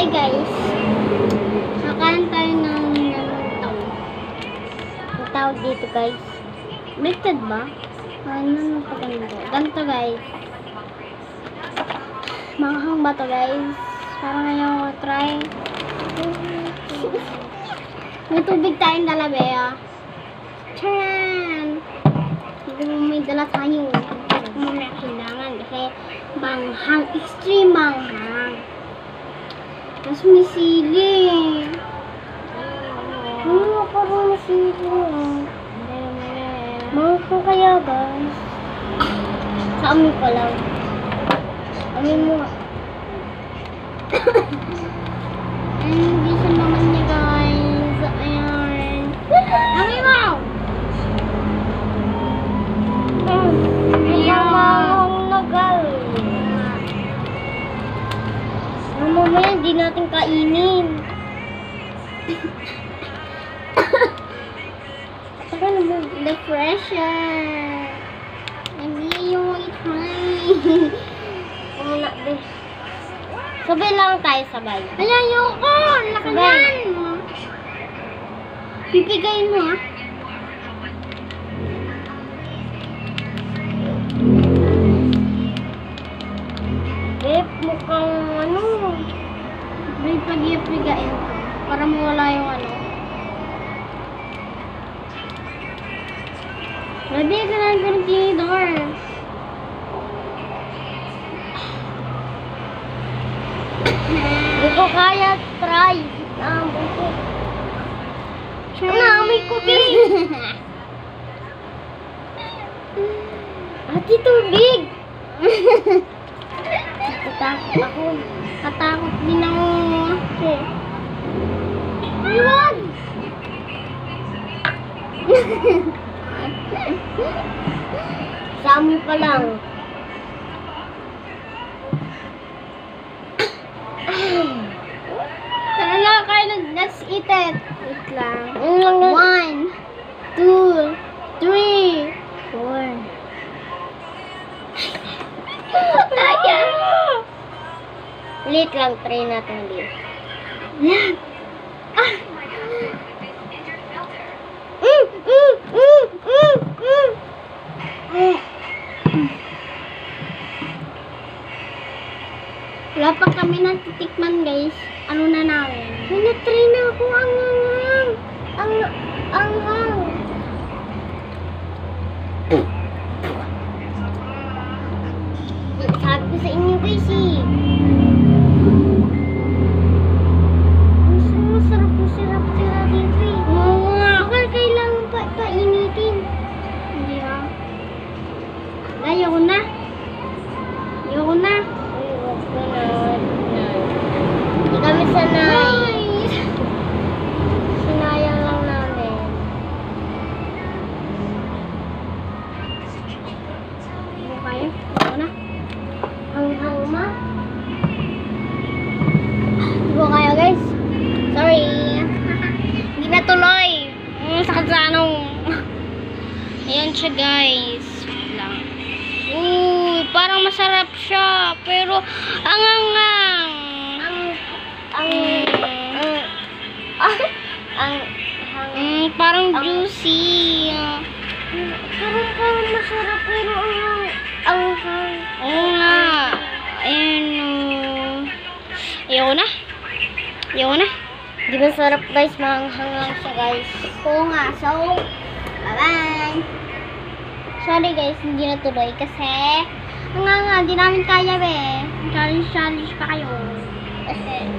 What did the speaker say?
Hi guys. Nakain tayo ng tawag dito guys. Melted ba? Ano pa ganito? Ganito guys. Manghang ba to guys? Parang ngayon ko try. May tubig tayong dala Bea. Charan! Hindi mo may dala tayo. Hindi mo may kailangan kasi manghang. Extreme manghang. Tapos may sili. Parang may sili. Mahal ko kaya guys. Sa amin ko lang. Amin mo. Hindi siya naman niya guys. Ayan. Amin mo! Ayan. Mahal na guys. Mamaya hindi natin kainin. Saka naman, the pressure. Hindi yung i-try. Wala din. Sabay lang tayo sabay. Ay, ayoko! Laki yan! Pipigayin mo ah. Mukhang ano. May pag-ipigayin para mawala yung ano. Ready ka na ng tinidor. Hindi ko kaya try. May cookie. Ati tubig. Katakot ako. Katakot din ako. Iwan! Sa amin pa lang. Tara na kayo, let's eat it. Wait lang. 1, 2, 3, 4. Ayan! Ulit lang, try natin ulit. Yan! Ah! Wala pa kami natitikman guys. Ano na namin? May na-try na ako ang anghang. Sabi ko sa inyo guys eh. Masarap sila dito eh. Oo nga. Kailangan pa painitin. Hindi ha. Ayoko na. Ayoko na. Hindi kami sanay. Sinayang lang namin. Ano kayo? Ayoko na. Hang ma. Hindi ko kaya guys. Sorry. Hindi na tuloy. Sakit sa anong. Ayan siya guys. Lang. Parang masarap siya. Pero ang parang juicy. Parang masarap pero oo nga. Ayoko na. Di ba sarap guys? Mahanghang lang siya guys. Oo nga. So, bye-bye. Sorry guys, hindi natuloy kasi nga, di namin kaya be. Challenge pa kayo. Kasi